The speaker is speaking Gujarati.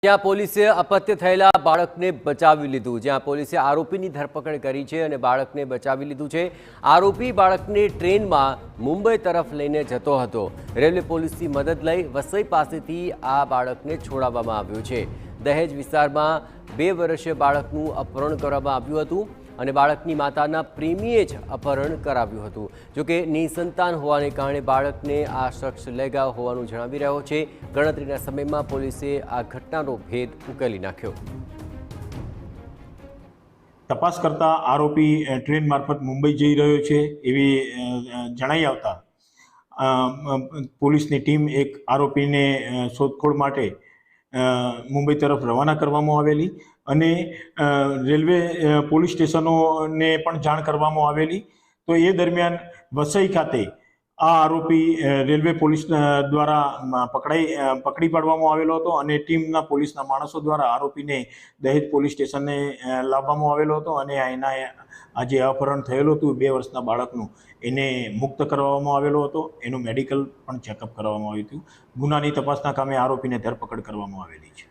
જ્યાં પોલીસે અપત્ય થયેલા બાળકને બચાવી લીધું। જ્યાં પોલીસે આરોપીની ધરપકડ કરી છે અને બાળકને બચાવી લીધું છે। આરોપી બાળકને ટ્રેનમાં મુંબઈ તરફ લઈને જતો હતો। રેલવે પોલીસની મદદ લઈ વસઈ પાસેથી આ બાળકને છોડાવવામાં આવ્યો છે। દહેજ વિસ્તારમાં 2 વર્ષીય બાળકનું અપહરણ કરવામાં આવ્યું હતું અને બાળકની માતાના પ્રેમીએ જ અપહરણ કરાવ્યું હતું। જોકે નિસંતાન હોવાને કારણે બાળકને આ શખ્સ લઈ ગયો હોવાનું જણાવી રહ્યો છે। ગણતરીના સમયમાં પોલીસે આ ઘટનાનો ભેદ ઉકેલી નાખ્યો। તપાસ કરતા આરોપી ટ્રેન મારફત મુંબઈ જઈ રહ્યો છે એવી જણાઈ આવતા પોલીસની ટીમ એક આરોપીને શોધખોળ માટે મુંબઈ તરફ રવાના કરવામાં આવેલી અને રેલવે પોલીસ સ્ટેશનોને પણ જાણ કરવામાં આવેલી। તો એ દરમિયાન વસઈ ખાતે આ આરોપી રેલવે પોલીસ દ્વારા પકડી પાડવામાં આવેલો હતો અને ટીમના પોલીસના માણસો દ્વારા આરોપીને દહેજ પોલીસ સ્ટેશને લાવવામાં આવેલો હતો અને એના આ જે અપહરણ થયેલું હતું 2 વર્ષના બાળકનું એને મુક્ત કરવામાં આવેલો હતો। એનું મેડિકલ પણ ચેકઅપ કરવામાં આવ્યું હતું। ગુનાની તપાસના કામે આરોપીને ધરપકડ કરવામાં આવેલી છે।